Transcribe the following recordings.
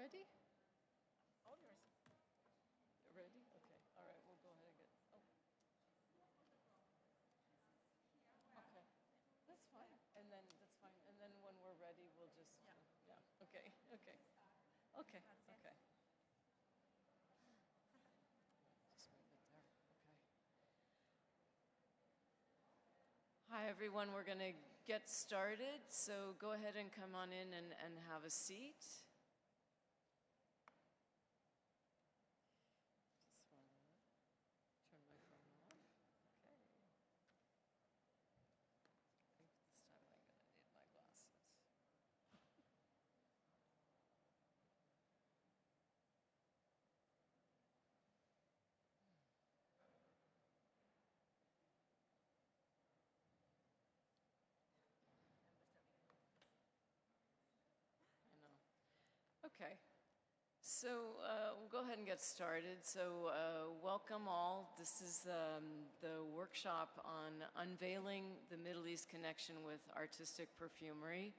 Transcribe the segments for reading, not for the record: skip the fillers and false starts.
Ready? All yours. Ready? Okay. All right, we'll go ahead and get. Oh. Okay. That's fine. And then that's fine. And then when we're ready, we'll just. Yeah. Okay. Okay. Okay. Okay. Just move it there. Okay. Hi, everyone. We're going to get started. So go ahead and come on in and have a seat. Turn my phone off. Okay. I think this time I'm going to need my glasses. I know. Okay. So we'll go ahead and get started. So welcome all. This is the workshop on Unveiling the Middle East Connection with Artistic Perfumery.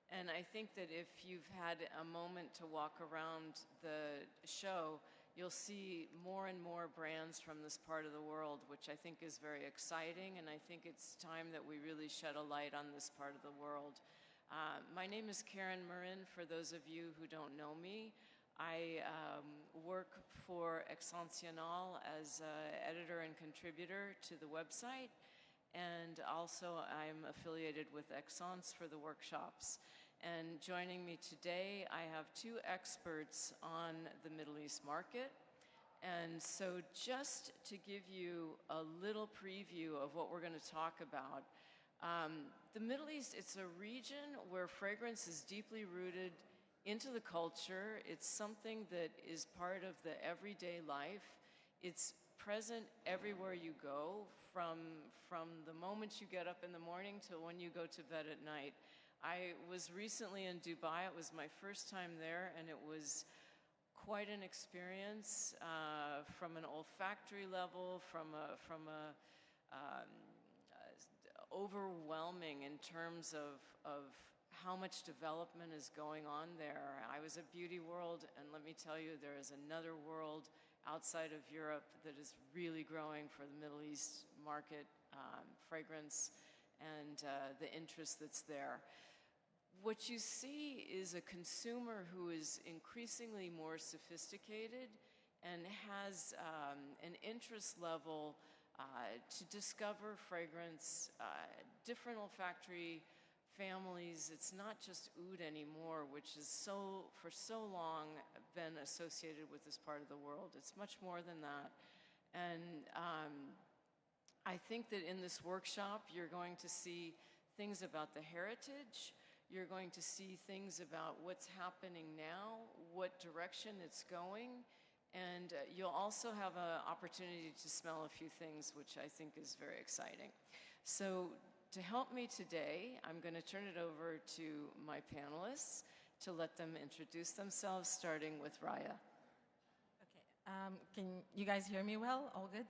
And I think that if you've had a moment to walk around the show, you'll see more and more brands from this part of the world, which I think is very exciting. And I think it's time that we really shed a light on this part of the world. My name is Karen Marin, for those of you who don't know me. I work for Exceptional as editor and contributor to the website, and also I'm affiliated with Exence for the workshops. And joining me today, I have two experts on the Middle East market. And so just to give you a little preview of what we're going to talk about, the Middle East, it's a region where fragrance is deeply rooted into the culture. It's something that is part of the everyday life. It's present everywhere you go, from the moment you get up in the morning till when you go to bed at night. I was recently in Dubai. It was my first time there, and it was quite an experience from an olfactory level, from a overwhelming in terms of how much development is going on there. I was at Beauty World, and let me tell you, there is another world outside of Europe that is really growing for the Middle East market, fragrance, and the interest that's there. What you see is a consumer who is increasingly more sophisticated and has an interest level to discover fragrance, different olfactory families. It's not just oud anymore, which is for so long been associated with this part of the world. It's much more than that. And I think that in this workshop, you're going to see things about the heritage. You're going to see things about what's happening now, what direction it's going. And you'll also have an opportunity to smell a few things, which I think is very exciting. So to help me today, I'm going to turn it over to my panelists to let them introduce themselves, starting with Raya. Okay. Can you guys hear me well? All good?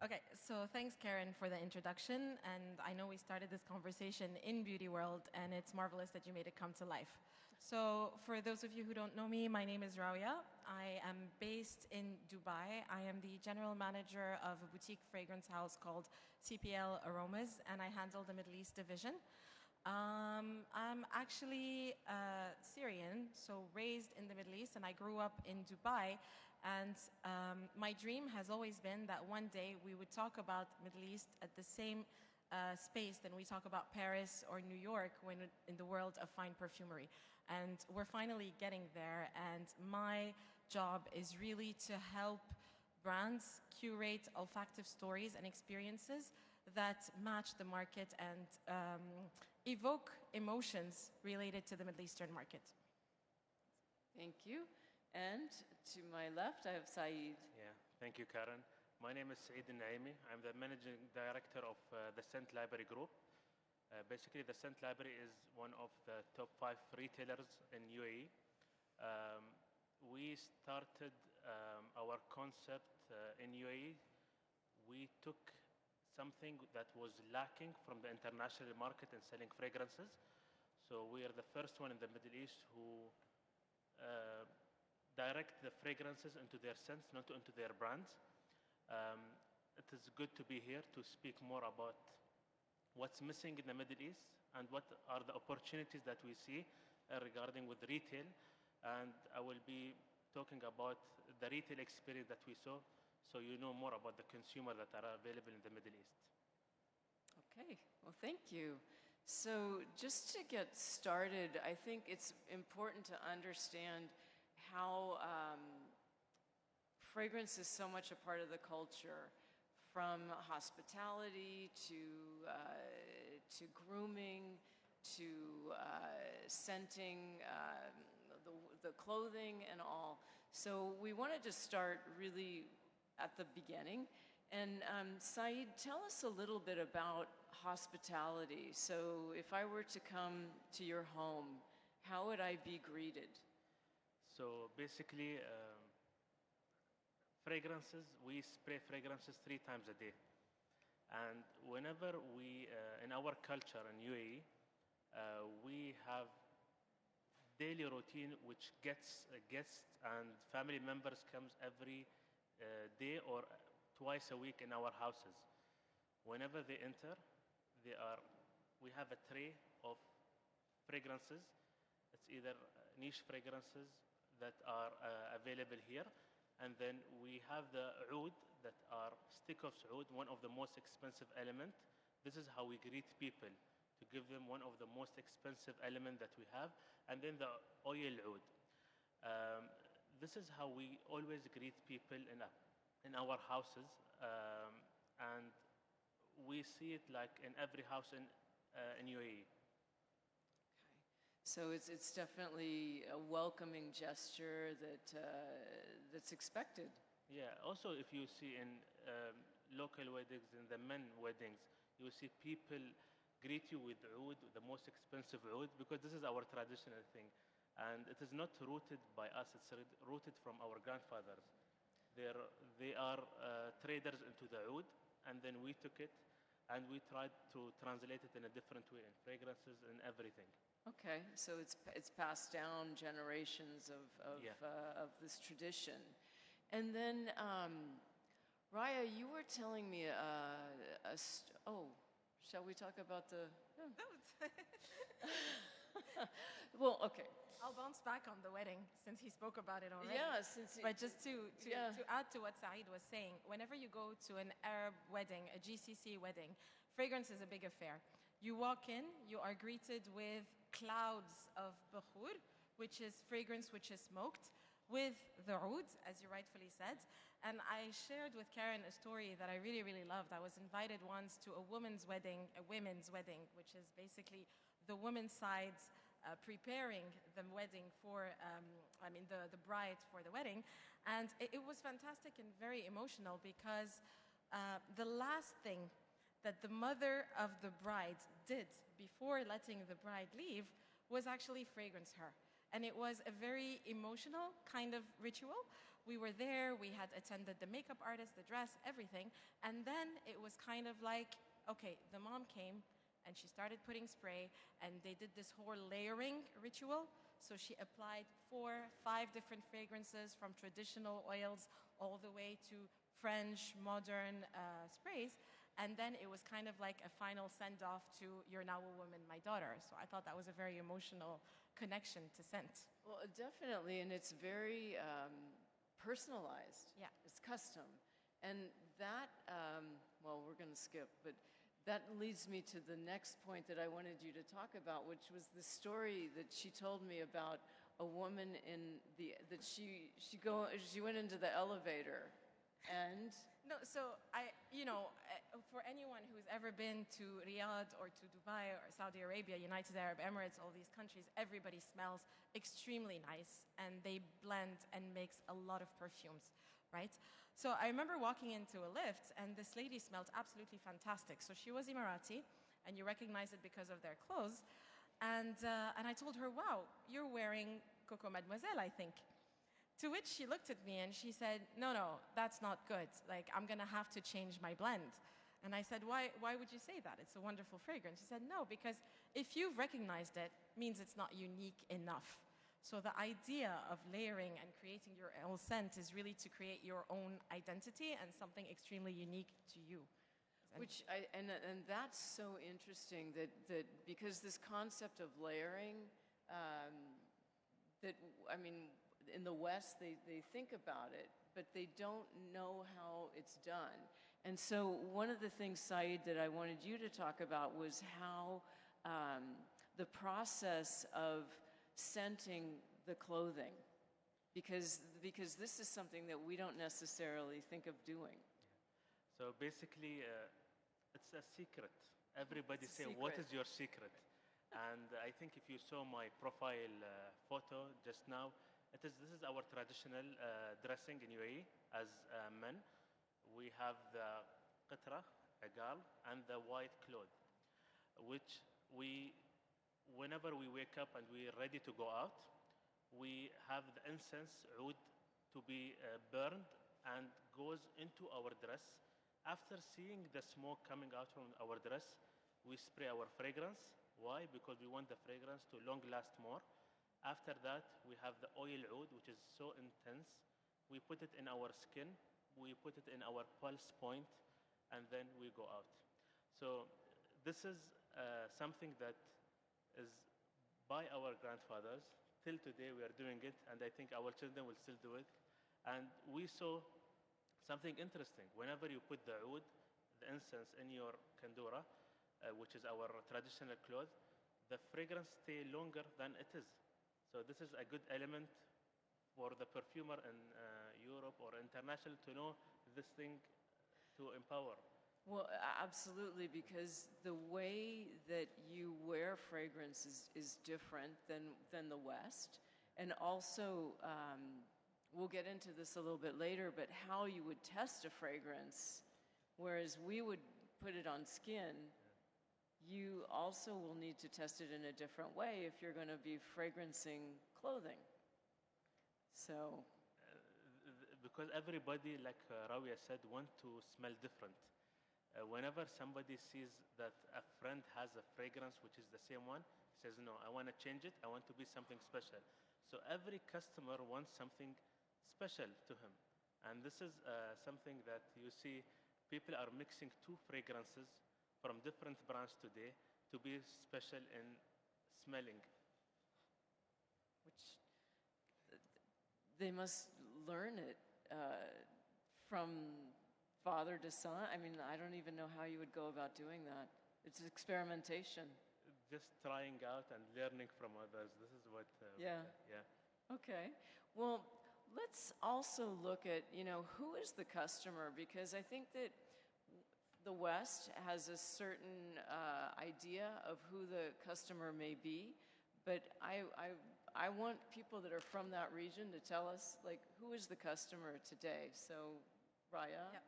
Okay, so thanks, Karen, for the introduction. And I know we started this conversation in Beauty World, and it's marvelous that you made it come to life. So for those of you who don't know me, my name is Rauya. I am based in Dubai. I am the general manager of a boutique fragrance house called CPL Aromas, and I handle the Middle East division. I'm actually Syrian, so raised in the Middle East, and I grew up in Dubai. And my dream has always been that one day we would talk about Middle East at the same space than we talk about Paris or New York when in the world of fine perfumery. And we're finally getting there. And my job is really to help brands curate olfactive stories and experiences that match the market and evoke emotions related to the Middle Eastern market. Thank you. And to my left, I have Saeed. Yeah, thank you, Karen. My name is Saeed Naimi. I'm the managing director of the Scent Library Group. Basically, the Scent Library is one of the top 5 retailers in UAE. We started our concept in UAE. We took something that was lacking from the international market in selling fragrances. So we are the first one in the Middle East who uh, direct the fragrances into their scents, not into their brands. It is good to be here to speak more about what's missing in the Middle East and what are the opportunities that we see regarding with retail. And I will be talking about the retail experience that we saw, so you know more about the consumer that are available in the Middle East. Okay, well, thank you. So just to get started, I think it's important to understand how fragrance is so much a part of the culture, from hospitality to grooming to scenting, the clothing and all. So we wanted to start really at the beginning. And Saeed, tell us a little bit about hospitality. So if I were to come to your home, how would I be greeted? So basically, fragrances, we spray fragrances 3 times a day. And whenever we, in our culture in UAE, we have daily routine which gets guests and family members comes every day or twice a week in our houses. Whenever they enter, we have a tray of fragrances. It's either niche fragrances that are available here, and then we have the oud that are stick of oud, one of the most expensive element. This is how we greet people, to give them one of the most expensive element that we have, and then the oil oud. This is how we always greet people in our houses, and we see it like in every house in UAE. So it's definitely a welcoming gesture that's expected. Yeah. Also, if you see in local weddings, in the men weddings, you will see people greet you with oud, the most expensive oud, because this is our traditional thing, and it is not rooted by us. It's rooted from our grandfathers. They are traders into the oud, and then we took it, and we tried to translate it in a different way in fragrances and everything. Okay, so it's passed down generations of this tradition. And then, Raya, you were telling me shall we talk about the? Well, okay. I'll bounce back on the wedding since he spoke about it already. Yeah, But just to add to what Saeed was saying, whenever you go to an Arab wedding, a GCC wedding, fragrance is a big affair. You walk in, you are greeted with clouds of bukhur, which is fragrance which is smoked, with the oud, as you rightfully said. And I shared with Karen a story that I really, really loved. I was invited once to a women's wedding, which is basically the women's side preparing the wedding for, the bride for the wedding. And it was fantastic and very emotional because the last thing that the mother of the bride did before letting the bride leave was actually fragrance her. And it was a very emotional kind of ritual. We were there, we had attended the makeup artist, the dress, everything. And then it was kind of like, okay, the mom came and she started putting spray, and they did this whole layering ritual. So she applied 4, 5 different fragrances, from traditional oils all the way to French, modern sprays. And then it was kind of like a final send-off to "You're now a woman, my daughter." So I thought that was a very emotional connection to scent. Well, definitely, and it's very personalized. Yeah. It's custom. And that, well, we're going to skip, but that leads me to the next point that I wanted you to talk about, which was the story that she told me about a woman that she went into the elevator, and No, so for anyone who's ever been to Riyadh or to Dubai or Saudi Arabia, United Arab Emirates, all these countries, everybody smells extremely nice, and they blend and mix a lot of perfumes, right? So I remember walking into a lift, and this lady smelled absolutely fantastic. So she was Emirati, and you recognize it because of their clothes. And I told her, "Wow, you're wearing Coco Mademoiselle, I think." To which she looked at me and she said, no, that's not good. Like, I'm gonna have to change my blend. And I said, why would you say that? It's a wonderful fragrance. She said, no, because if you've recognized it, means it's not unique enough. So the idea of layering and creating your own scent is really to create your own identity and something extremely unique to you. And that's so interesting that because this concept of layering, I mean, in the West, they think about it, but they don't know how it's done. And so one of the things, Saeed, that I wanted you to talk about was how the process of scenting the clothing, because this is something that we don't necessarily think of doing. So basically, it's a secret. Everybody It's a say, what secret. is your secret? And I think if you saw my profile photo just now, this is our traditional dressing in UAE as men. We have the qitra, a gal, and the white cloth, which whenever we wake up and we're ready to go out, we have the incense oud to be burned and goes into our dress. After seeing the smoke coming out from our dress, we spray our fragrance. Why? Because we want the fragrance to long last more. After that, we have the oil oud, which is so intense. We put it in our skin, we put it in our pulse point, and then we go out. So this is something that is by our grandfathers. Till today, we are doing it, and I think our children will still do it. And we saw something interesting. Whenever you put the oud, the incense, in your kandura, which is our traditional cloth, the fragrance stays longer than it is. So this is a good element for the perfumer in Europe or international to know this thing to empower. Well, absolutely, because the way that you wear fragrance is different than the West. And also, we'll get into this a little bit later, but how you would test a fragrance, whereas we would put it on skin, you also will need to test it in a different way if you're going to be fragrancing clothing. So, Because everybody, like Rawia said, want to smell different. Whenever somebody sees that a friend has a fragrance which is the same one, he says, no, I want to change it. I want to be something special. So every customer wants something special to him. And this is something that you see people are mixing two fragrances from different brands today to be special in smelling. which they must learn it from father to son. I mean, I don't even know how you would go about doing that. It's experimentation. Just trying out and learning from others. This is what. Yeah. Yeah. Okay. Well, let's also look at, who is the customer? Because I think that the West has a certain idea of who the customer may be, but I want people that are from that region to tell us, like, who is the customer today? So, Raya? Yeah.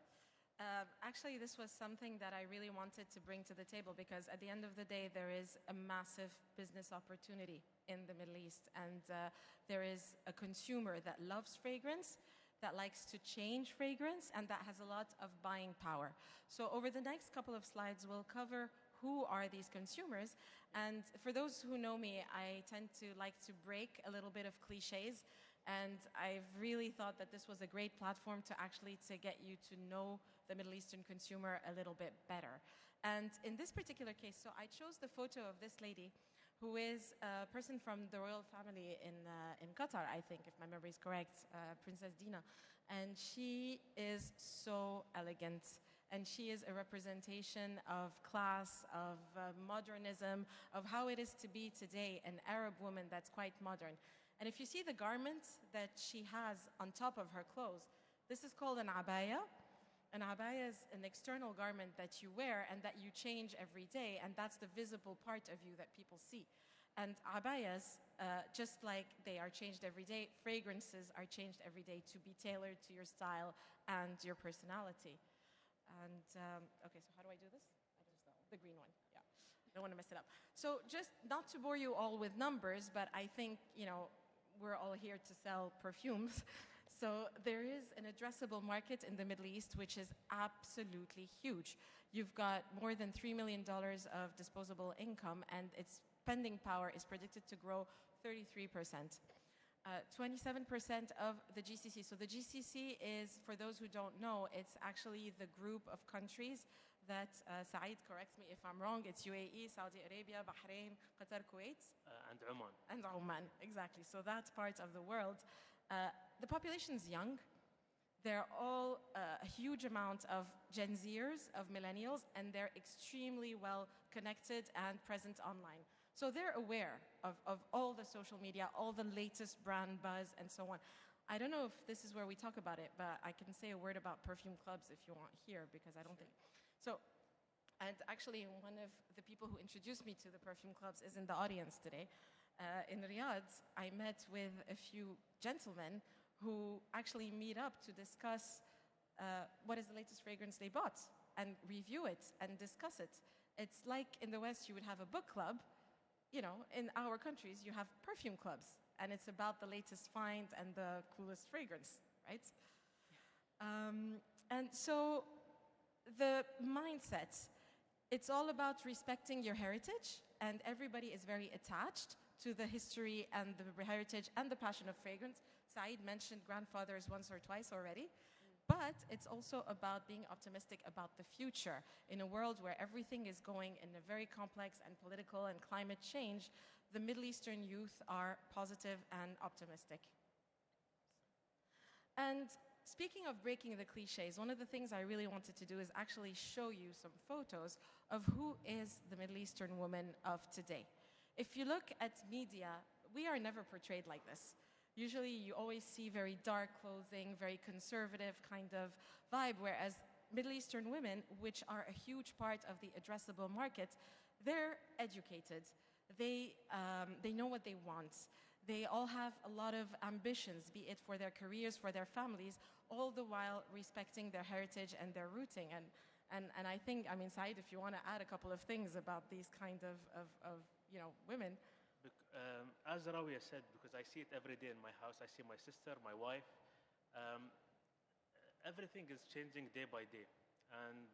Actually, this was something that I really wanted to bring to the table because at the end of the day, there is a massive business opportunity in the Middle East. And there is a consumer that loves fragrance, that likes to change fragrance, and that has a lot of buying power. So over the next couple of slides, we'll cover who are these consumers. And for those who know me, I tend to like to break a little bit of cliches. And I've really thought that this was a great platform to actually to get you to know the Middle Eastern consumer a little bit better. And in this particular case, so I chose the photo of this lady who is a person from the royal family in Qatar, I think, if my memory is correct, Princess Dina. And she is so elegant. And she is a representation of class, of modernism, of how it is to be today an Arab woman that's quite modern. And if you see the garment that she has on top of her clothes, this is called an abaya. An abaya is an external garment that you wear and that you change every day, and that's the visible part of you that people see. And abayas, just like they are changed every day, fragrances are changed every day to be tailored to your style and your personality. And, okay, so how do I do this? I just know, the green one, yeah. Don't want to mess it up. So just not to bore you all with numbers, but I think, we're all here to sell perfumes. So there is an addressable market in the Middle East, which is absolutely huge. You've got more than $3 million of disposable income, and its spending power is predicted to grow 33%. 27% of the GCC. So the GCC is, for those who don't know, it's actually the group of countries that, Saeed corrects me if I'm wrong, it's UAE, Saudi Arabia, Bahrain, Qatar, Kuwait. And Oman. And Oman, exactly. So that part of the world. The population is young. They're all a huge amount of Gen Zers, of millennials, and they're extremely well connected and present online. So they're aware of all the social media, all the latest brand buzz, and so on. I don't know if this is where we talk about it, but I can say a word about perfume clubs if you want here, because I don't think. So, and actually, one of the people who introduced me to the perfume clubs is in the audience today. In Riyadh, I met with a few gentlemen who actually meet up to discuss what is the latest fragrance they bought and review it and discuss it. It's like in the West, you would have a book club. You know, in our countries, you have perfume clubs, and it's about the latest find and the coolest fragrance, right? And so the mindset, it's all about respecting your heritage, and everybody is very attached to the history and the heritage and the passion of fragrance. Saeed mentioned grandfathers once or twice already. But it's also about being optimistic about the future. In a world where everything is going in a very complex and political and climate change, the Middle Eastern youth are positive and optimistic. And speaking of breaking the cliches, one of the things I really wanted to do is actually show you some photos of who is the Middle Eastern woman of today. If you look at media, we are never portrayed like this. Usually you always see very dark clothing, very conservative kind of vibe, whereas Middle Eastern women, which are a huge part of the addressable market, they're educated. They know what they want. They all have a lot of ambitions, be it for their careers, for their families, all the while respecting their heritage and their rooting. And I think, I mean, Saeed, if you want to add a couple of things about these kind of you know, women. As Rawia said, because I see it every day in my house, I see my sister, my wife. Everything is changing day by day. And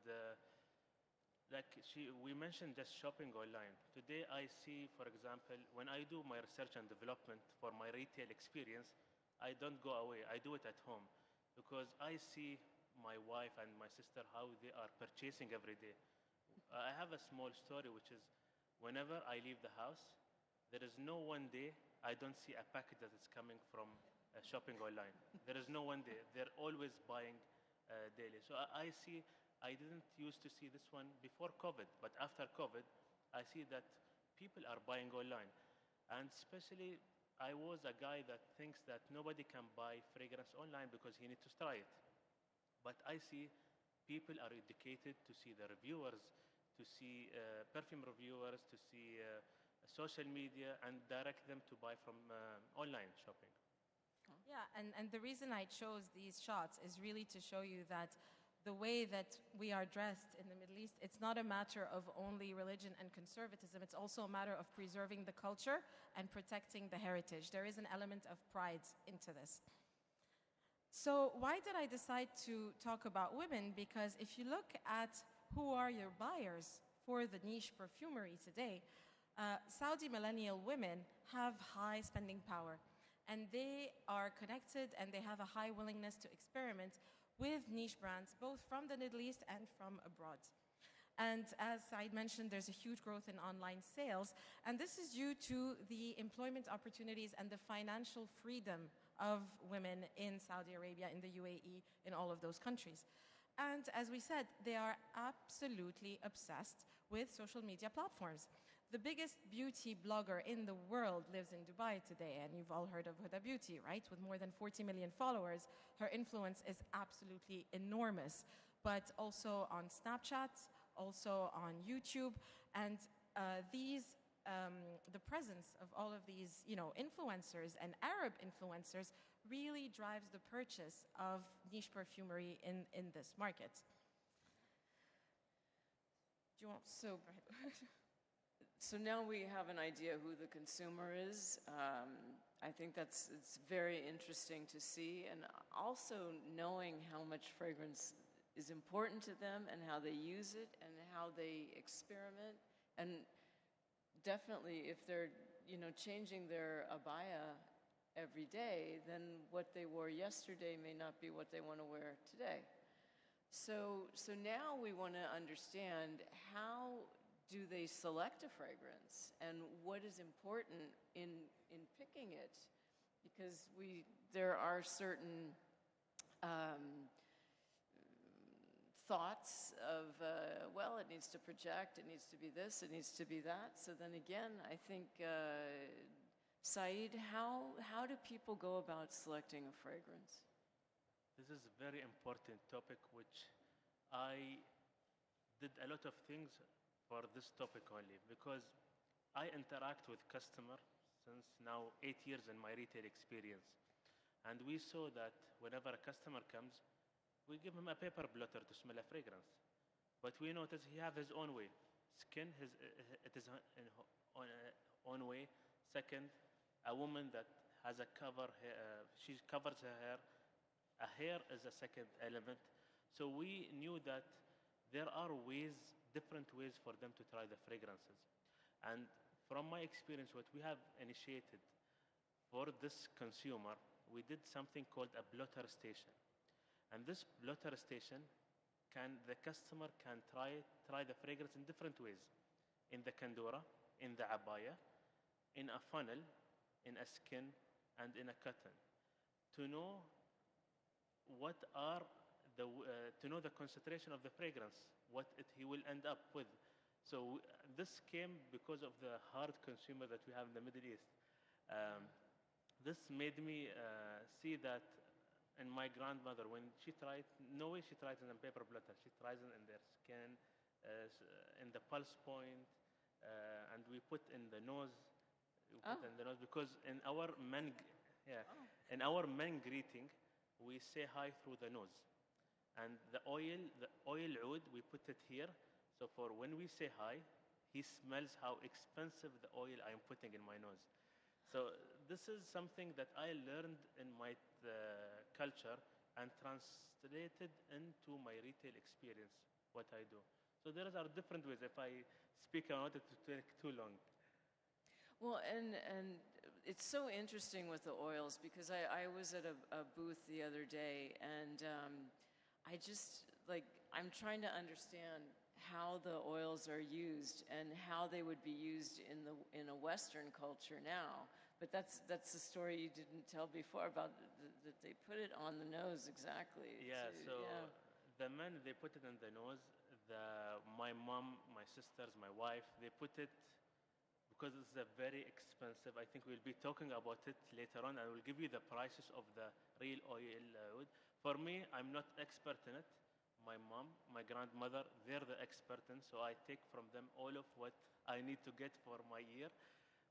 we mentioned just shopping online. Today I see, for example, when I do my research and development for my retail experience, I don't go away. I do it at home because I see my wife and my sister, how they are purchasing every day. I have a small story, which is whenever I leave the house, there is no one day I don't see a package that is coming from shopping online. There is no one day. They're always buying daily. So I see, I didn't used to see this one before COVID, but after COVID, I see that people are buying online. And especially, I was a guy that thinks that nobody can buy fragrance online because he needs to try it. But I see people are educated to see the reviewers, to see perfume reviewers, to see social media, and direct them to buy from online shopping. Yeah, and the reason I chose these shots is really to show you that the way that we are dressed in the Middle East, it's not a matter of only religion and conservatism, it's also a matter of preserving the culture and protecting the heritage. There is an element of pride into this. So why did I decide to talk about women? Because if you look at who are your buyers for the niche perfumery today, Saudi millennial women have high spending power, and they are connected and they have a high willingness to experiment with niche brands, both from the Middle East and from abroad. And as I mentioned, there's a huge growth in online sales, and this is due to the employment opportunities and the financial freedom of women in Saudi Arabia, in the UAE, in all of those countries. And as we said, they are absolutely obsessed with social media platforms. The biggest beauty blogger in the world lives in Dubai today, and you've all heard of Huda Beauty, right? With more than 40 million followers, her influence is absolutely enormous, but also on Snapchat, also on YouTube, and the presence of all of these, you know, influencers and Arab influencers really drives the purchase of niche perfumery in this market. Do you want? So, so now we have an idea who the consumer is. I think it's very interesting to see, and also knowing how much fragrance is important to them and how they use it and how they experiment. And definitely if they're, you know, changing their abaya every day, then what they wore yesterday may not be what they want to wear today. So now we want to understand, how do they select a fragrance and what is important in picking it? Because there are certain thoughts of, well, it needs to project, it needs to be this, it needs to be that. So then again, I think, Saeed, how do people go about selecting a fragrance? This is a very important topic, which I did a lot of things for this topic only, because I interact with customers since now 8 years in my retail experience. And we saw that whenever a customer comes, we give him a paper blotter to smell a fragrance. But we notice he have his own way. Skin, it is in own way. Second, a woman that has a cover, she covers her hair. A hair is a second element. So we knew that there are ways, different ways for them to try the fragrances. And from my experience, what we have initiated for this consumer, we did something called a blotter station. And this blotter station, the customer can try the fragrance in different ways. In the kandura, in the abaya, in a funnel, in a skin, and in a cotton. To know to know the concentration of the fragrance, he will end up with. So this came because of the hard consumer that we have in the Middle East. This made me see that in my grandmother, when she tried, no way she tries it in paper blotter. She tries it in their skin, in the pulse point, and we put in the nose. Because in our men, in our men greeting, we say hi through the nose, and the oil oud, we put it here. So for when we say hi, he smells how expensive the oil I am putting in my nose. So this is something that I learned in my culture and translated into my retail experience, what I do. So there are different ways. If I speak, I want it to take too long. Well, and it's so interesting with the oils, because I was at a booth the other day, and I'm trying to understand how the oils are used and how they would be used in a Western culture now. But that's the story you didn't tell before about that they put it on the nose exactly. The men, they put it in the nose. My mom, my sisters, my wife, they put it because it's a very expensive. I think we'll be talking about it later on. I will give you the prices of the real oil wood. For me, I'm not expert in it. My mom, my grandmother, they're the expert in, so I take from them all of what I need to get for my year.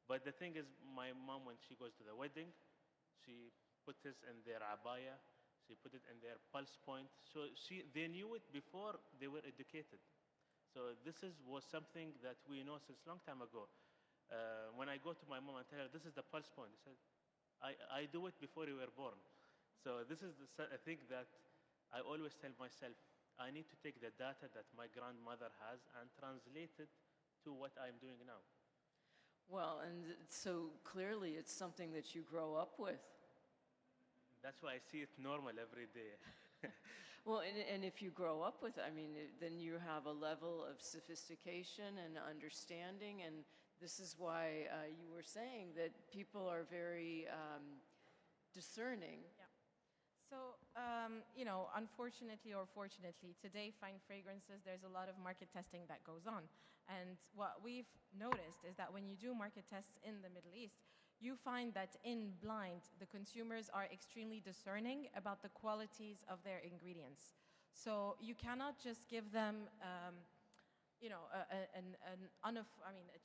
But the thing is, my mom, when she goes to the wedding, she put this in their abaya, she put it in their pulse point. So they knew it before they were educated. So this was something that we know since a long time ago. When I go to my mom and tell her, this is the pulse point, she said, I do it before you were born. So this is the thing that I always tell myself, I need to take the data that my grandmother has and translate it to what I'm doing now. Well, and so clearly it's something that you grow up with. That's why I see it normal every day. Well, and if you grow up with it, I mean, then you have a level of sophistication and understanding, and this is why you were saying that people are very discerning. Yeah. So, unfortunately or fortunately, today, fine fragrances, there's a lot of market testing that goes on. And what we've noticed is that when you do market tests in the Middle East, you find that in blind, the consumers are extremely discerning about the qualities of their ingredients. So you cannot just give them, a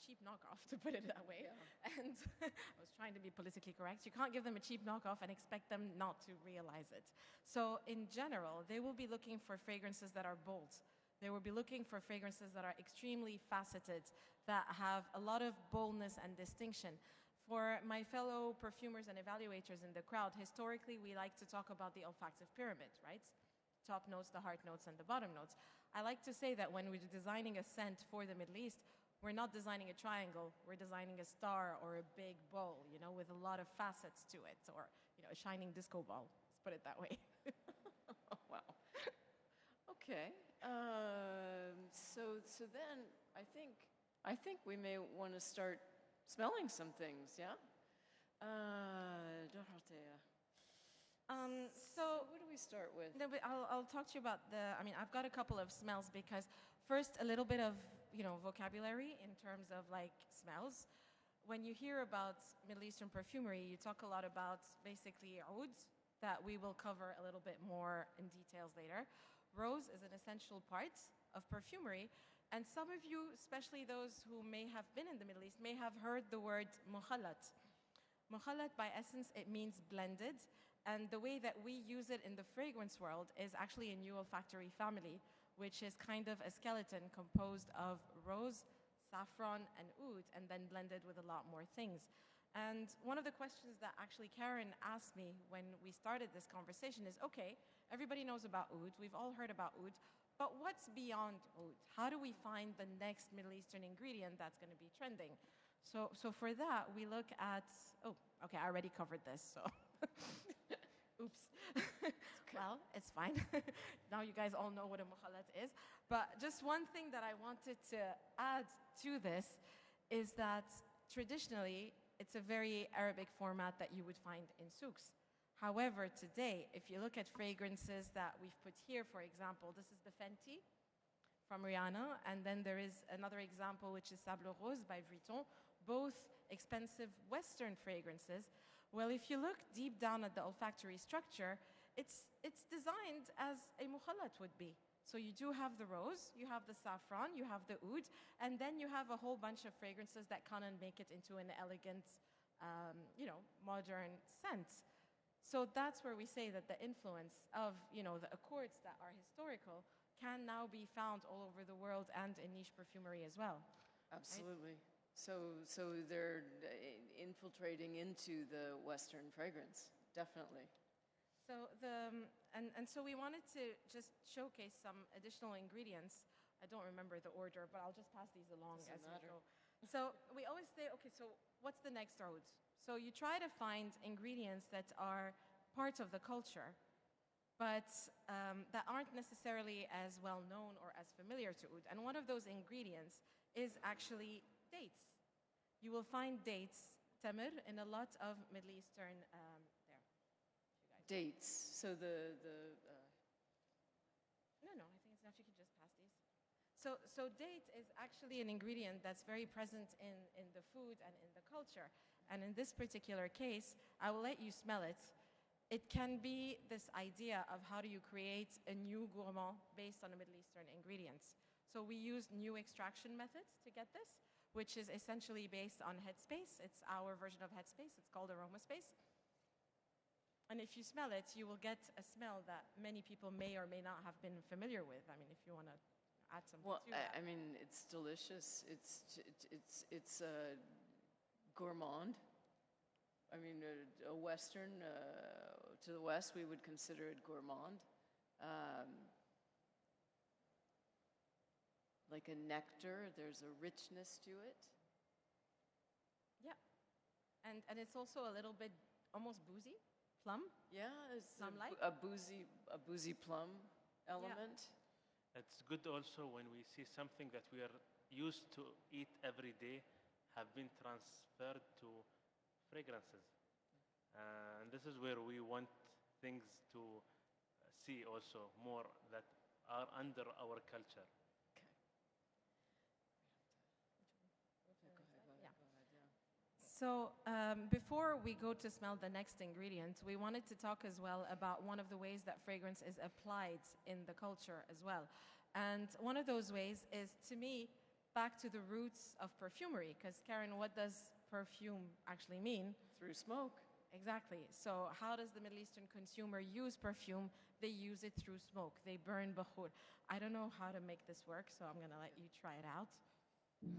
cheap knockoff, to put it that way. Yeah. And I was trying to be politically correct. You can't give them a cheap knockoff and expect them not to realize it. So in general, they will be looking for fragrances that are bold. They will be looking for fragrances that are extremely faceted, that have a lot of boldness and distinction. For my fellow perfumers and evaluators in the crowd, historically, we like to talk about the olfactive pyramid, right? Top notes, the heart notes, and the bottom notes. I like to say that when we're designing a scent for the Middle East, we're not designing a triangle, we're designing a star or a big bowl, you know, with a lot of facets to it, or, you know, a shining disco ball. Let's put it that way. Wow. Okay. So then I think we may want to start smelling some things. Yeah. Dorothea. So What do we start with? no, but I'll talk to you about the, I mean, I've got a couple of smells because first, a little bit of, you know, vocabulary in terms of like smells. When you hear about Middle Eastern perfumery, you talk a lot about basically oud that we will cover a little bit more in details later. Rose is an essential part of perfumery. And some of you, especially those who may have been in the Middle East, may have heard the word mukhallat. Mukhallat, by essence, it means blended. And the way that we use it in the fragrance world is actually a new olfactory family, which is kind of a skeleton composed of rose, saffron, and oud, and then blended with a lot more things. And one of the questions that actually Karen asked me when we started this conversation is, okay, everybody knows about oud, we've all heard about oud, but what's beyond oud? How do we find the next Middle Eastern ingredient that's going to be trending? So for that, we look at, oh, okay, I already covered this, so. Oops. Well, it's fine. Now you guys all know what a mukhallat is. But just one thing that I wanted to add to this is that traditionally, it's a very Arabic format that you would find in souks. However, today, if you look at fragrances that we've put here, for example, this is the Fenty from Rihanna, and then there is another example, which is Sable Rose by Vuitton, both expensive Western fragrances. Well, if you look deep down at the olfactory structure, it's designed as a mukhallat would be. So you do have the rose, you have the saffron, you have the oud, and then you have a whole bunch of fragrances that kind of make it into an elegant, you know, modern scent. So that's where we say that the influence of, you know, the accords that are historical can now be found all over the world and in niche perfumery as well. Absolutely. Right? So they're infiltrating into the Western fragrance, definitely. So so we wanted to just showcase some additional ingredients. I don't remember the order, but I'll just pass these along as we go. So we always say, okay, so what's the next oud? So you try to find ingredients that are part of the culture, but that aren't necessarily as well known or as familiar to oud. And one of those ingredients is actually dates. You will find dates, tamr, in a lot of Middle Eastern dates. So no, I think it's enough. You can just pass these. So date is actually an ingredient that's very present in the food and in the culture. And in this particular case, I will let you smell it. It can be this idea of how do you create a new gourmand based on the Middle Eastern ingredients. So we use new extraction methods to get this, which is essentially based on Headspace. It's our version of Headspace. It's called Aroma Space. And if you smell it, you will get a smell that many people may or may not have been familiar with. I mean, if you want to add something to that. I mean, it's delicious. It's gourmand. I mean, a Western, to the West, we would consider it gourmand. Like a nectar, there's a richness to it. Yeah. And it's also a little bit almost boozy. Plum? Yeah, it's Plum-like? a boozy plum element. Yeah. It's good also when we see something that we are used to eat every day have been transferred to fragrances. And this is where we want things to see also more that are under our culture. So before we go to smell the next ingredient, we wanted to talk as well about one of the ways that fragrance is applied in the culture as well. And one of those ways is, to me, back to the roots of perfumery. Because Karen, what does perfume actually mean? Through smoke. Exactly. So how does the Middle Eastern consumer use perfume? They use it through smoke. They burn bakhur. I don't know how to make this work, so I'm going to let you try it out. Yeah.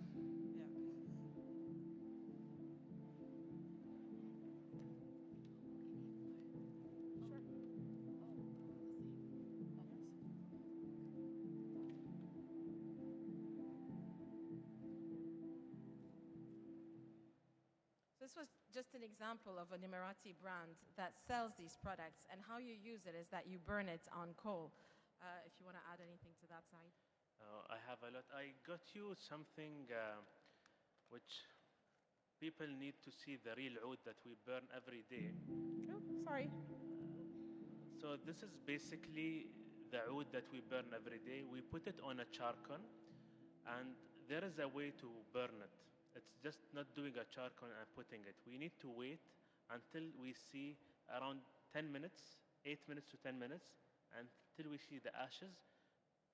just an example of an Emirati brand that sells these products, and how you use it is that you burn it on coal. If you want to add anything to that side. I have a lot. I got you something which people need to see the real oud that we burn every day. Oh, sorry. So this is basically the oud that we burn every day. We put it on a charcoal, and there is a way to burn it. It's just not doing a charcoal and putting it. We need to wait until we see around 10 minutes, 8 minutes to 10 minutes, until we see the ashes,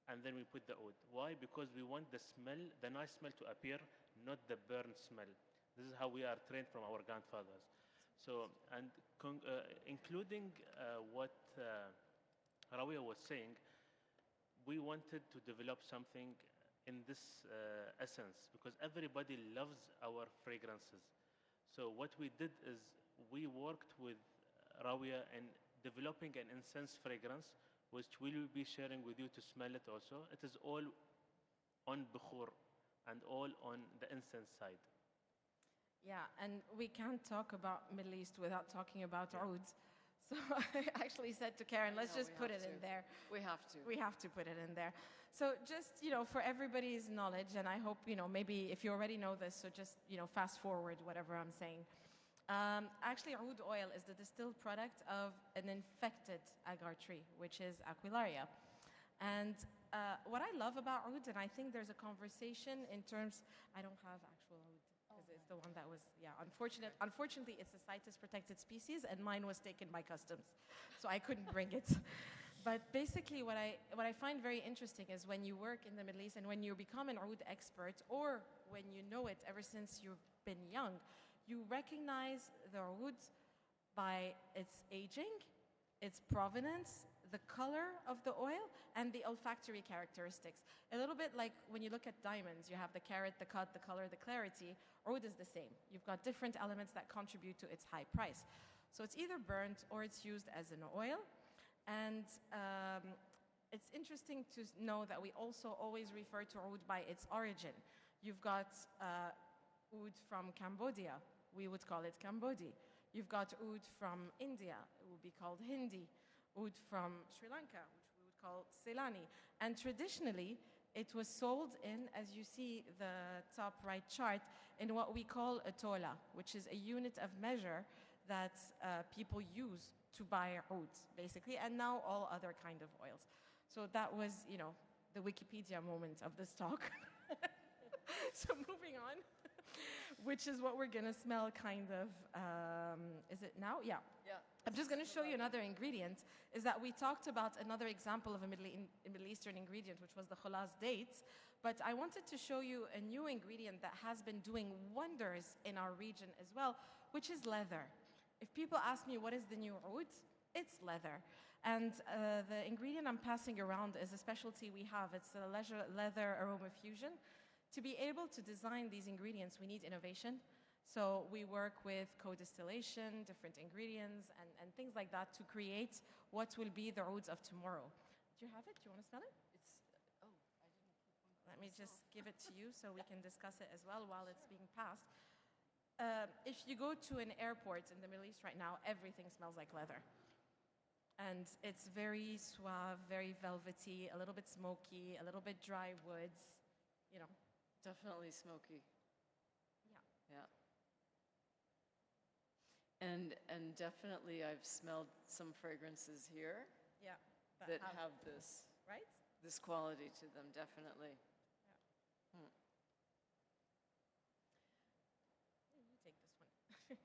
and then we put the oud. Why? Because we want the smell, the nice smell to appear, not the burnt smell. This is how we are trained from our grandfathers. So, and including what Rawia was saying, we wanted to develop something in this essence, because everybody loves our fragrances. So what we did is we worked with Rawia in developing an incense fragrance, which we will be sharing with you to smell it also. It is all on bukhur and all on the incense side. Yeah, and we can't talk about Middle East without talking about oud. So I actually said to Karen, let's just put it in there. We have to. We have to put it in there. So just, for everybody's knowledge, and I hope, maybe if you already know this, so just, fast forward whatever I'm saying. Actually, oud oil is the distilled product of an infected agar tree, which is Aquilaria. And what I love about oud, and I think there's a conversation in terms, I don't have actual oud. Because it's the one that was, unfortunately, it's a CITES protected species, and mine was taken by customs, so I couldn't bring it. But basically, what I find very interesting is when you work in the Middle East and when you become an oud expert, or when you know it ever since you've been young, you recognize the oud by its aging, its provenance, the color of the oil, and the olfactory characteristics. A little bit like when you look at diamonds, you have the carat, the cut, the color, the clarity. Oud is the same. You've got different elements that contribute to its high price. So it's either burnt or it's used as an oil. And it's interesting to know that we also always refer to oud by its origin. You've got oud from Cambodia. We would call it Cambodi. You've got oud from India. It would be called Hindi. Oud from Sri Lanka, which we would call Ceylani. And traditionally, it was sold in, as you see the top right chart, in what we call a tola, which is a unit of measure that people use to buy oud, basically, and now all other kind of oils. So that was, the Wikipedia moment of this talk. So moving on, which is what we're going to smell kind of, is it now? Yeah. Yeah. I'm just going to show you another ingredient, is that we talked about another example of a Middle Eastern ingredient, which was the khulaz dates, but I wanted to show you a new ingredient that has been doing wonders in our region as well, which is leather. If people ask me what is the new oud, it's leather. And the ingredient I'm passing around is a specialty we have. It's a leather aroma fusion. To be able to design these ingredients, we need innovation. So we work with co-distillation, different ingredients, and things like that to create what will be the ouds of tomorrow. Do you have it? Do you want to smell it? It's, I didn't. Let me just give it to you so we can discuss it as well while it's being passed. If you go to an airport in the Middle East right now, everything smells like leather. And it's very suave, very velvety, a little bit smoky, a little bit dry woods, Definitely smoky. Yeah. Yeah. And definitely I've smelled some fragrances here Yeah. that have this right? this quality to them, definitely. Yeah. You take this one.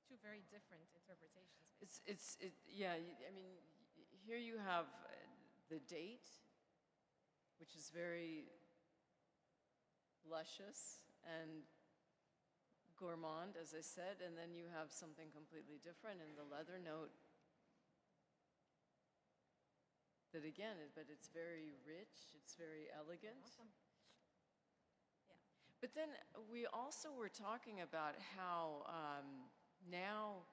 Two very different interpretations. I mean, here you have the date, which is very luscious and gourmand, as I said, and then you have something completely different in the leather note that again, but it's very rich, it's very elegant. Awesome. Yeah. But then we also were talking about how now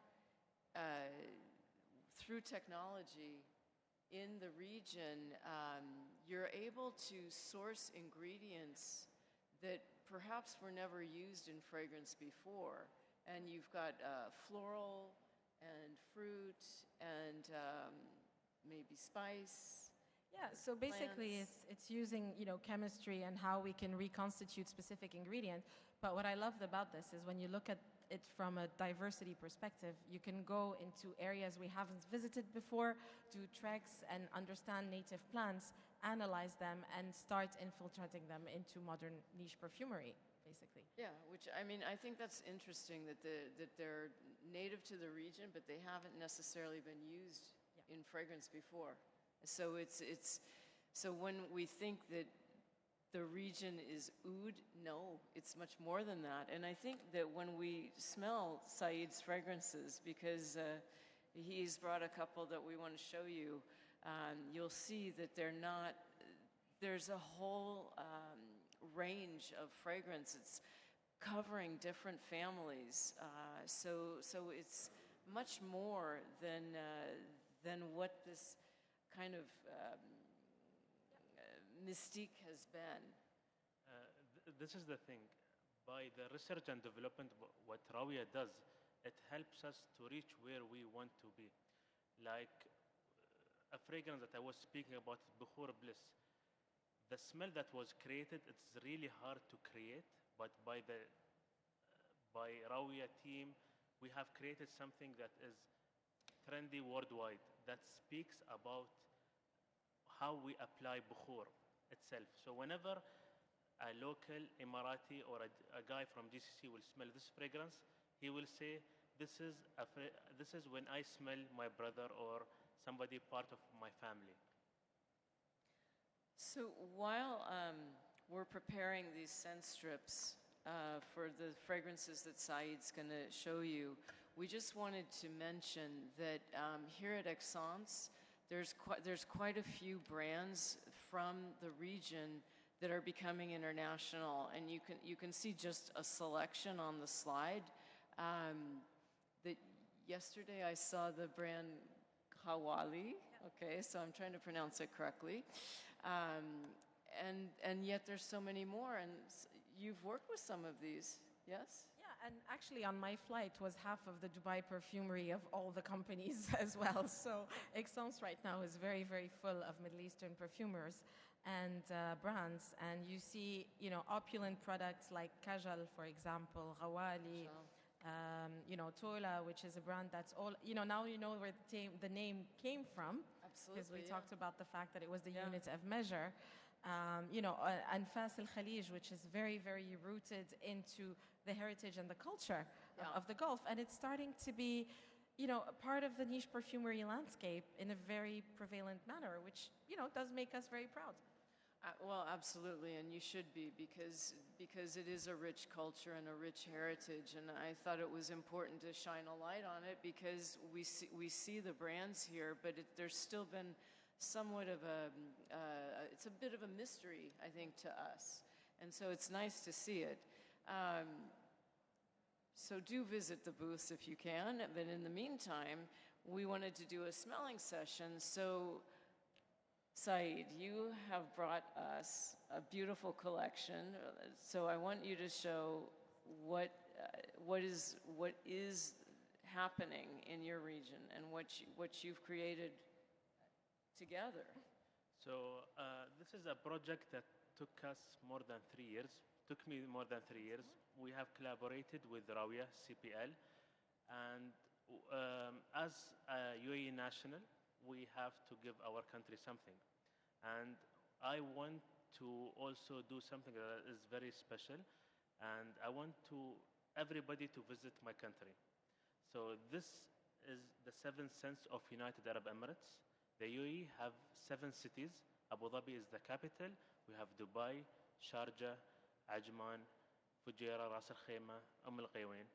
through technology in the region, you're able to source ingredients that perhaps were never used in fragrance before. And you've got floral and fruit and maybe spice. Yeah, so basically Plants. it's using, chemistry and how we can reconstitute specific ingredients. But what I loved about this is when you look at it from a diversity perspective, you can go into areas we haven't visited before, do treks and understand native plants, analyze them and start infiltrating them into modern niche perfumery, basically. Yeah, which I mean, I think that's interesting that that they're native to the region, but they haven't necessarily been used in fragrance before. So so when we think that the region is oud, no, it's much more than that. And I think that when we smell Saeed's fragrances, because he's brought a couple that we want to show you, you'll see that they're not. There's a whole range of fragrance. It's covering different families. So it's much more than what this kind of mystique has been. This is the thing. By the research and development, what Rawia does, it helps us to reach where we want to be. Like a fragrance that I was speaking about, Bukhur Bliss. The smell that was created, it's really hard to create, but by Rawia team, we have created something that is trendy worldwide, that speaks about how we apply Bukhur itself. So whenever a local Emirati or a guy from GCC will smell this fragrance, he will say, this is when I smell my brother or somebody part of my family. So while we're preparing these scent strips for the fragrances that Saeed's going to show you, we just wanted to mention that here at Aix-en-Provence, there's quite a few brands from the region that are becoming international, and you can see just a selection on the slide. That yesterday I saw the brand Khawali. Okay, so I'm trying to pronounce it correctly. And yet there's so many more, and you've worked with some of these, yes? Yeah, and actually on my flight was half of the Dubai perfumery of all the companies as well. So Aix-en-Provence right now is very, very full of Middle Eastern perfumers and brands. And you see, opulent products like Kajal, for example, Ghawali, Tola, which is a brand that's all, now you know where the name came from. Absolutely. Because we talked about the fact that it was the unit of measure. Anfas al-Khalij, which is very, very rooted into the heritage and the culture of the Gulf. And it's starting to be, a part of the niche perfumery landscape in a very prevalent manner, which, does make us very proud. Well, absolutely, and you should be, because it is a rich culture and a rich heritage, and I thought it was important to shine a light on it, because we see the brands here, but there's still been somewhat of it's a bit of a mystery, I think, to us, and so it's nice to see it. So do visit the booths if you can, but in the meantime, we wanted to do a smelling session, so Saeed, you have brought us a beautiful collection, so I want you to show what is happening in your region and what you've created together. So this is a project that took us more than 3 years. Took me more than 3 years. We have collaborated with Rawia CPL, and as a UAE national, we have to give our country something. And I want to also do something that is very special, and I want everybody to visit my country. So this is the 7th sense of United Arab Emirates. The UAE have 7 cities. Abu Dhabi is the capital. We have Dubai, Sharjah, Ajman, Fujairah, Ras Al Khaimah, Al Qaywin.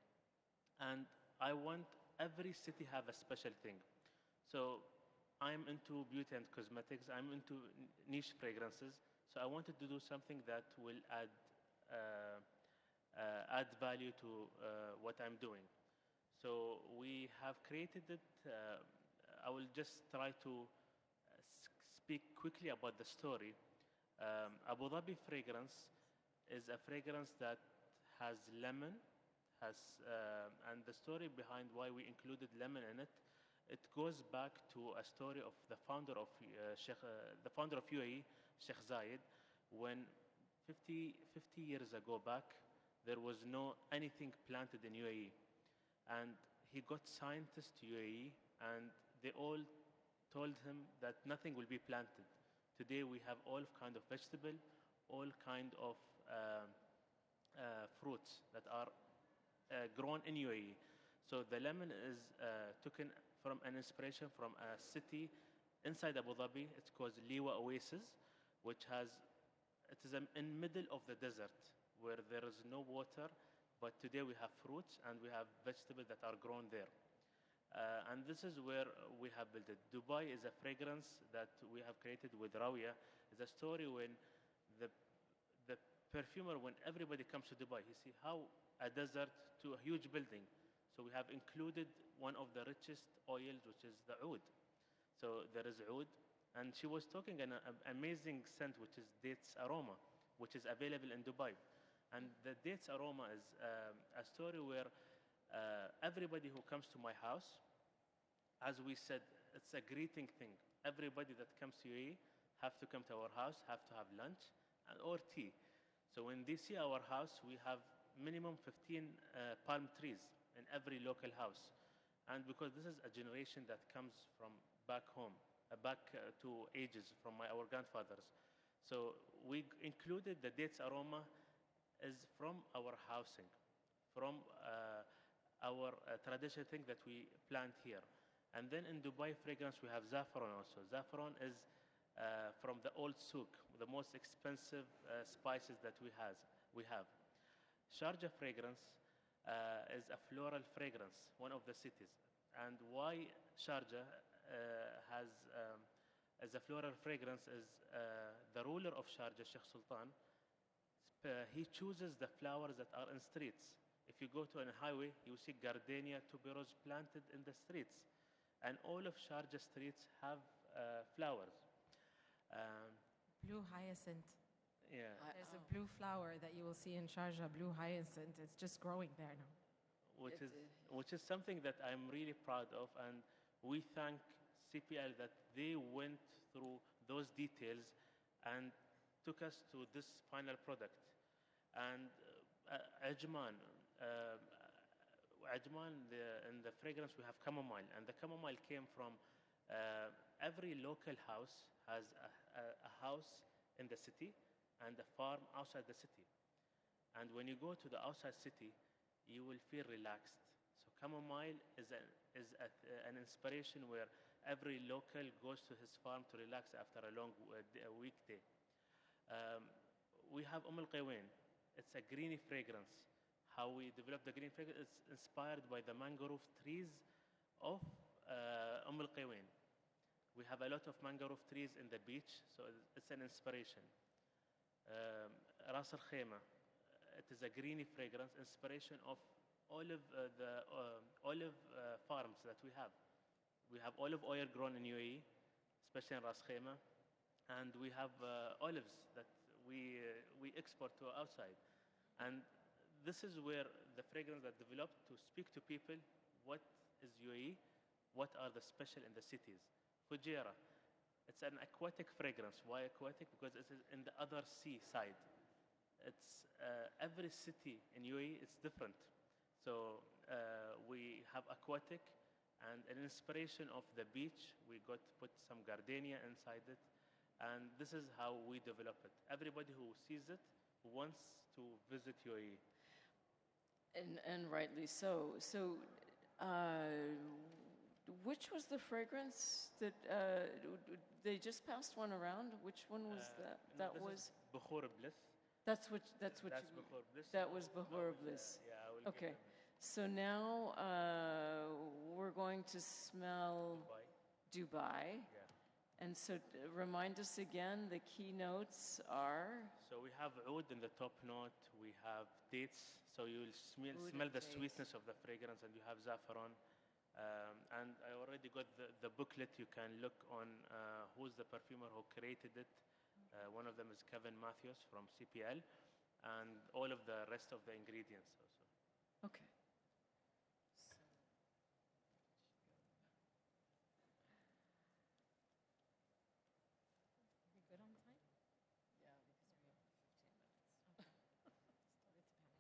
And I want every city have a special thing. So I'm into beauty and cosmetics. I'm into niche fragrances. So I wanted to do something that will add value to what I'm doing. So we have created it. I will just try to speak quickly about the story. Abu Dhabi fragrance is a fragrance that has lemon, and the story behind why we included lemon in it, it goes back to a story of the founder of the founder of UAE, Sheikh Zayed, when 50 years ago back, there was no anything planted in UAE, and he got scientists to UAE, and they all told him that nothing will be planted. Today we have all kind of vegetable, all kind of fruits that are grown in UAE. So the lemon is taken from an inspiration from a city inside Abu Dhabi. It's called Liwa Oasis, which it is in middle of the desert where there is no water, but today we have fruits and we have vegetables that are grown there. And this is where we have built it. Dubai is a fragrance that we have created with Rawia. It's a story when the perfumer, when everybody comes to Dubai, he see how a desert to a huge building. So we have included one of the richest oils, which is the oud. So there is oud, and she was talking an amazing scent, which is dates aroma, which is available in Dubai. And the dates aroma is a story where everybody who comes to my house, as we said, it's a greeting thing. Everybody that comes to UAE have to come to our house, have to have lunch or tea. So when they see our house, we have minimum 15 palm trees in every local house. And because this is a generation that comes from back home, back to ages from our grandfathers. So we included the dates aroma is from our housing, from our traditional thing that we plant here. And then in Dubai fragrance, we have saffron also. Saffron is from the old souk, the most expensive spices that we have. Sharjah fragrance is a floral fragrance, one of the cities. And why Sharjah as a floral fragrance is the ruler of Sharjah, Sheikh Sultan, he chooses the flowers that are in streets. If you go to a highway, you see gardenia, tuberose planted in the streets. And all of Sharjah streets have flowers. Blue hyacinth. Yeah. There's a blue flower that you will see in Sharjah, blue hyacinth. It's just growing there now. Which is something that I'm really proud of, and we thank CPL that they went through those details and took us to this final product. And Ajman, in the fragrance we have chamomile, and the chamomile came from every local house has a house in the city and a farm outside the city. And when you go to the outside city, you will feel relaxed. So chamomile is an inspiration where every local goes to his farm to relax after a long weekday. We have Al Qawain. It's a greeny fragrance. How we develop the green fragrance, it's inspired by the mangrove trees of Al Qawain. We have a lot of mangrove trees in the beach, so it's an inspiration. Ras Al Khema, it is a greeny fragrance, inspiration of olive farms that we have. We have olive oil grown in UAE, especially in Ras Khema, and we have olives that we export to outside. And this is where the fragrance that developed to speak to people, what is UAE, what are the special in the cities. Fujairah, it's an aquatic fragrance. Why aquatic? Because it is in the other sea side. It's every city in UAE, it's different. So we have aquatic, and an inspiration of the beach, we got put some gardenia inside it, and this is how we develop it. Everybody who sees it wants to visit UAE. And rightly so. So, which was the fragrance that they just passed one around? Which one was that? That was Bukhur Bliss. That's what Bukhur Bliss. that was Bukhur Bliss. Yeah, I will Okay. So now we're going to smell Dubai. Yeah. And so remind us again, the keynotes are? So we have oud in the top note, we have dates, so you will Oud smell and the dates. sweetness of the fragrance, and you have saffron. And I already got the booklet. You can look on who's the perfumer who created it. One of them is Kevin Matthews from CPL. and all of the rest of the ingredients also. Okay. We good on time? Yeah, because we have 15 minutes. Started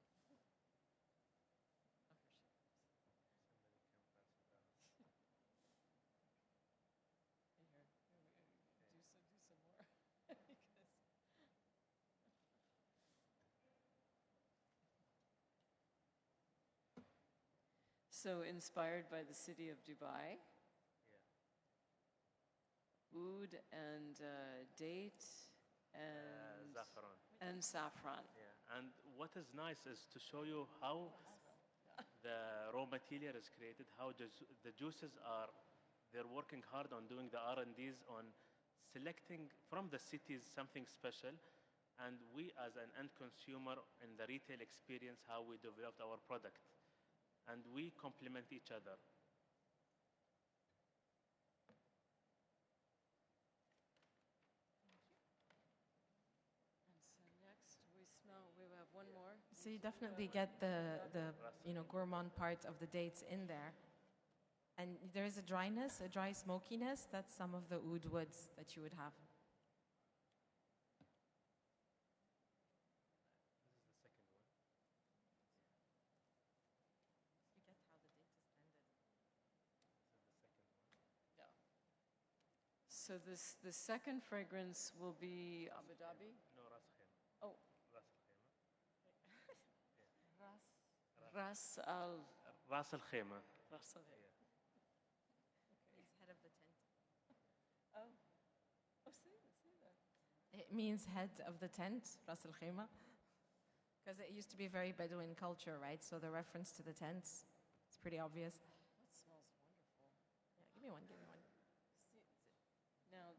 to panic. Oh, here she comes. Here, do some more. Because so inspired by the city of Dubai, Yeah. oud and date and saffron. Yeah, and what is nice is to show you how the raw material is created, how the juices are, they're working hard on doing the R&Ds on selecting from the cities something special, and we as an end consumer in the retail experience, how we developed our product, and we complement each other. And so next we have one more. So you definitely get the gourmand part of the dates in there. And there is a dryness, a dry smokiness. That's some of the oud woods that you would have. This is the second one. You get how the date is blended. This is the second one. Yeah. So the second fragrance will be Abu Dhabi. No, Ras Khema. Oh, Ras Al Khema. Ras Al. Ras Al Khema. Ras Al. Yeah. It's head of the tent. Oh, see that. It means head of the tent, Ras Al Khema. Because it used to be very Bedouin culture, right? So the reference to the tents, it's pretty obvious. That smells wonderful. Yeah, give me one, give me one. Now,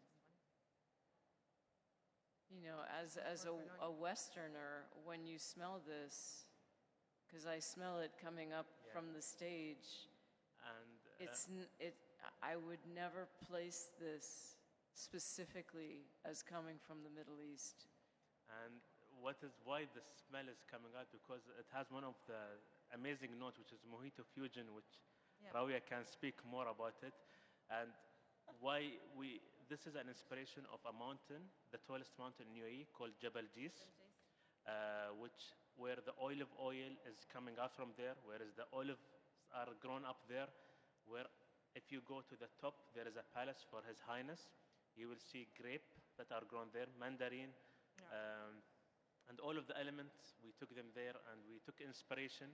you know, as a Westerner, when you smell this, because I smell it coming up from the stage, And I would never place this specifically as coming from the Middle East. and why the smell is coming out, because it has one of the amazing notes, which is mojito fusion, which Rawia can speak more about it, and why this is an inspiration of a mountain, the tallest mountain in UAE, called Jabal Jis, where the olive oil is coming out from there, whereas the olives are grown up there, where if you go to the top, there is a palace for His Highness. You will see grape that are grown there, mandarin, and all of the elements, we took them there, and we took inspiration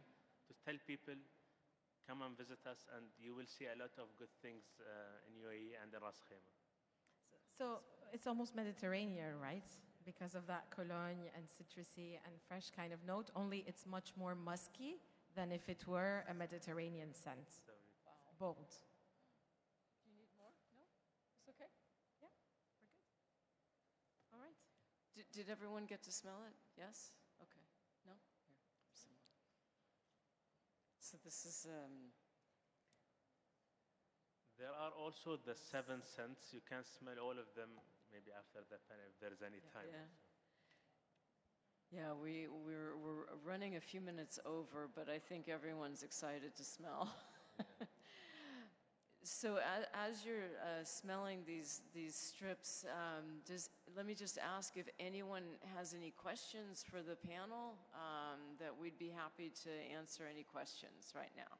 to tell people, come and visit us, and you will see a lot of good things in UAE and in Ras Khema. So it's almost Mediterranean, right? Because of that cologne and citrusy and fresh kind of note, only it's much more musky than if it were a Mediterranean scent. So Bold. Do you need more? No? It's okay? Yeah, we're good. All right. Did everyone get to smell it? Yes? Okay. No? Here, some more. So this is, there are also the 7 scents. You can smell all of them maybe after the pen if there's any time. yeah. Yeah, we're running a few minutes over, but I think everyone's excited to smell. So as you're smelling these strips, let me just ask if anyone has any questions for the panel, that we'd be happy to answer any questions right now.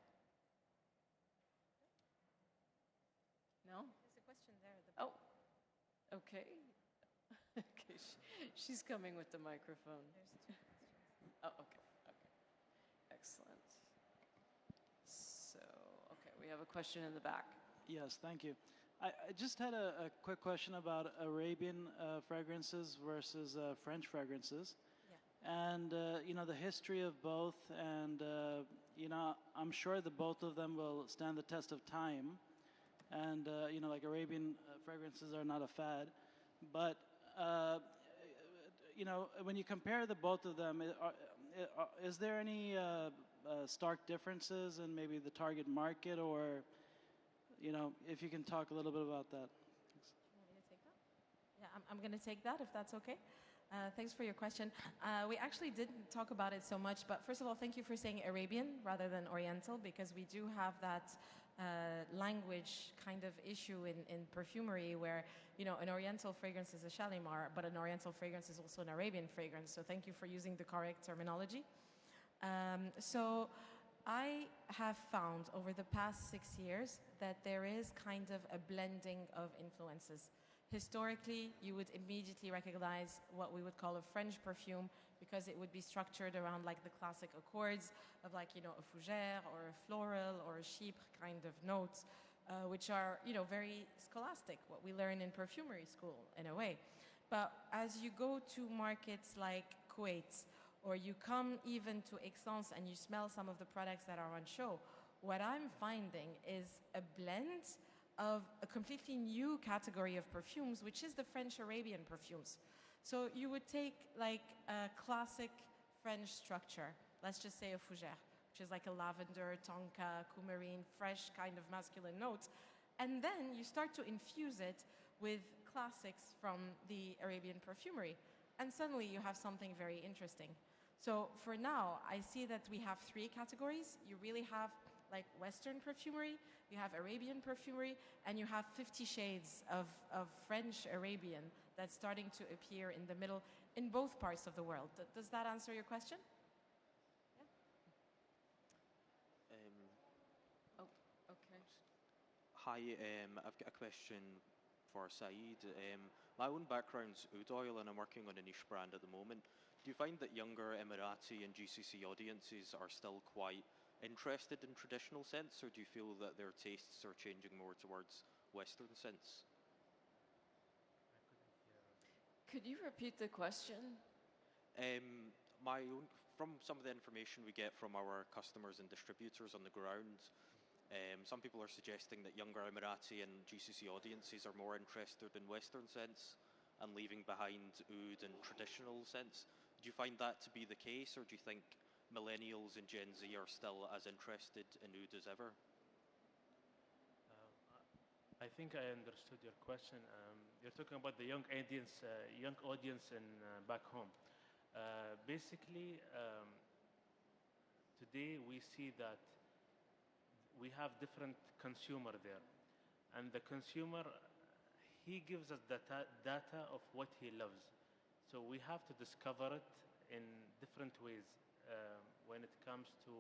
No? There's a question there. Oh, okay. Okay, she's coming with the microphone. There's 2 questions. Oh, okay. Excellent. So, okay, we have a question in the back. Yes, thank you. I just had a quick question about Arabian fragrances versus French fragrances. Yeah. And, the history of both. And, I'm sure that both of them will stand the test of time. And, like Arabian fragrances are not a fad. But, when you compare the both of them, is there any stark differences in maybe the target market, or, if you can talk a little bit about that? Thanks. You want me to take that? Yeah, I'm going to take that if that's okay. Thanks for your question. We actually didn't talk about it so much, but first of all, thank you for saying Arabian rather than Oriental, because we do have that language kind of issue in perfumery where, you know, an Oriental fragrance is a Shalimar, but an Oriental fragrance is also an Arabian fragrance. So thank you for using the correct terminology. So I have found over the past 6 years that there is kind of a blending of influences. Historically, you would immediately recognize what we would call a French perfume because it would be structured around like the classic accords of like, you know, a fougère or a floral or a chypre kind of notes, which are, you know, very scholastic, what we learn in perfumery school in a way. But as you go to markets like Kuwait, or you come even to Aix-en-Provence and you smell some of the products that are on show, what I'm finding is a blend of a completely new category of perfumes, which is the French Arabian perfumes. So you would take like a classic French structure, let's just say a fougère, which is like a lavender, tonka, coumarine, fresh kind of masculine notes, and then you start to infuse it with classics from the Arabian perfumery, and suddenly you have something very interesting. So for now, I see that we have 3 categories. You really have like Western perfumery, you have Arabian perfumery, and you have 50 shades of French Arabian that's starting to appear in the middle in both parts of the world. Does that answer your question? Oh, okay. Hi, I've got a question for Saeed. My own background's oud oil and I'm working on a niche brand at the moment. Do you find that younger Emirati and GCC audiences are still quite interested in traditional scents, or do you feel that their tastes are changing more towards Western scents? Could you repeat the question? From some of the information we get from our customers and distributors on the ground, some people are suggesting that younger Emirati and GCC audiences are more interested in Western scents and leaving behind oud and traditional scents. Do you find that to be the case, or do you think millennials and Gen Z are still as interested in oud as ever? I think I understood your question. You're talking about the young audience in back home. Basically, today we see that we have different consumer there, and the consumer, he gives us data of what he loves. So we have to discover it in different ways. When it comes to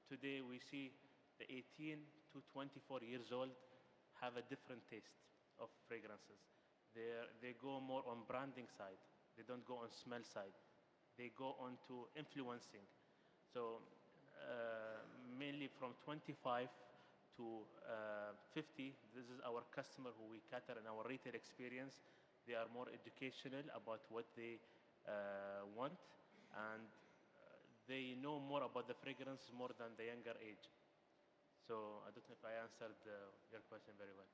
today, we see the 18 to 24 years old have a different taste of fragrances. They go more on branding side. They don't go on smell side. They go on to influencing. So mainly from 25 to 50, this is our customer who we cater in our retail experience. They are more educational about what they want, and they know more about the fragrance more than the younger age. So I don't know if I answered your question very well.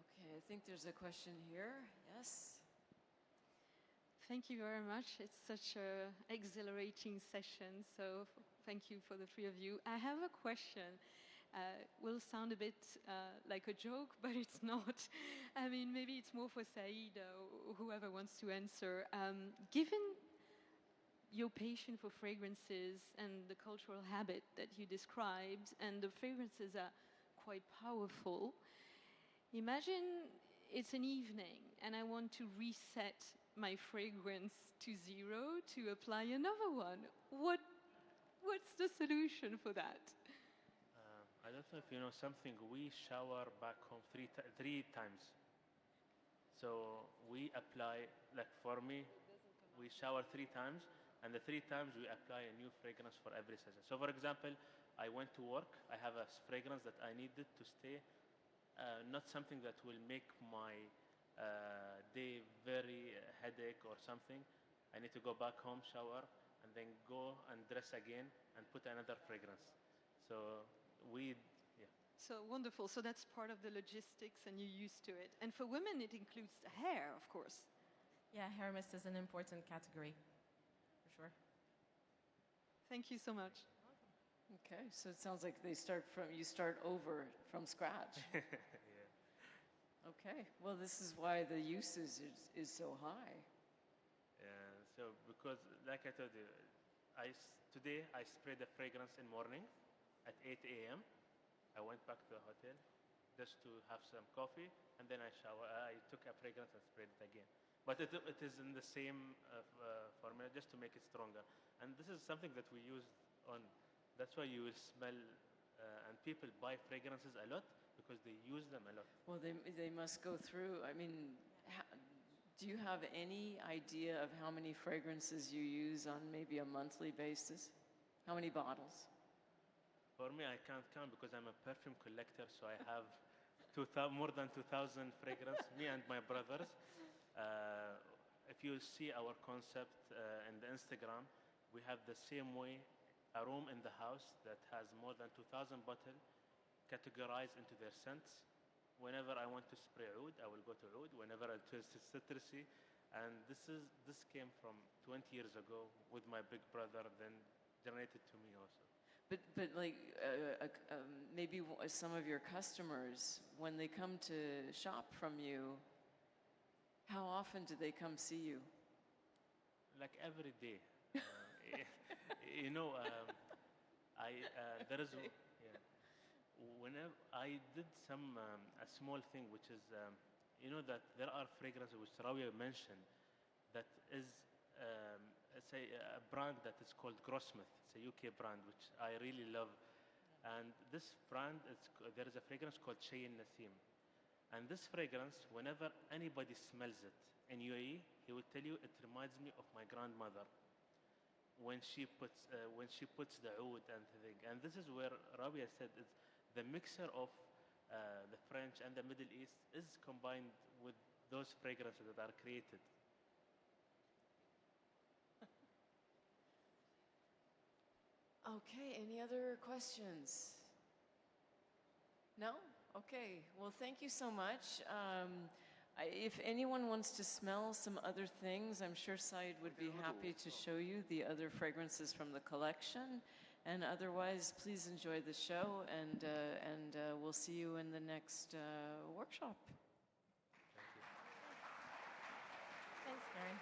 Okay, I think there's a question here. Yes? Thank you very much. It's such an exhilarating session, so thank you for the 3 of you. I have a question. Will sound a bit like a joke, but it's not. I mean, maybe it's more for Saeed or whoever wants to answer. Given your passion for fragrances and the cultural habit that you described, and the fragrances are quite powerful, imagine it's an evening and I want to reset my fragrance to 0 to apply another one. What's the solution for that? I don't know if you know something. We shower back home three times. So we apply, like for me, we shower 3 times, and the 3 times we apply a new fragrance for every session. So for example, I went to work, I have a fragrance that I needed to stay, not something that will make my day very headache or something. I need to go back home, shower, and then go and dress again and put another fragrance. So yeah. So wonderful. So that's part of the logistics and you're used to it. And for women, it includes the hair, of course. Yeah, hair mist is an important category, for sure. Thank you so much. Okay, so it sounds like you start over from scratch. Yeah. Okay. Well, this is why the usage is so high. So because, like I told you, today I sprayed the fragrance in morning at 8 a.m. I went back to the hotel just to have some coffee, and then I shower. I took a fragrance and sprayed it again. But it is in the same formula, just to make it stronger. And this is something that we use on. That's why you will smell, and people buy fragrances a lot because they use them a lot. Well, they must go through. I mean, do you have any idea of how many fragrances you use on maybe a monthly basis? How many bottles? For me, I can't count because I'm a perfume collector, so I have more than 2,000 fragrances, me and my brothers. If you see our concept in the Instagram, we have the same way, a room in the house that has more than 2,000 bottles categorized into their scents. Whenever I want to spray oud, I will go to oud. Whenever I taste citrusy, and this came from 20 years ago with my big brother, then generated to me also. But like maybe some of your customers, when they come to shop from you, how often do they come see you? Like every day. You know, there is. Yeah. Whenever I did a small thing, which is, you know, that there are fragrances which Rawia mentioned, that is, say, a brand that is called Grossmith. It's a UK brand which I really love, and this brand there is a fragrance called Shayin Nasim, and this fragrance, whenever anybody smells it in UAE, he will tell you it reminds me of my grandmother when she puts the oud and the thing. And this is where Rabia said it's the mixture of the French and the Middle East is combined with those fragrances that are created. Okay, any other questions? No? Okay, well, thank you so much. If anyone wants to smell some other things, I'm sure Saeed would be happy to show you the other fragrances from the collection. And otherwise, please enjoy the show, and we'll see you in the next workshop. Thanks, Karen.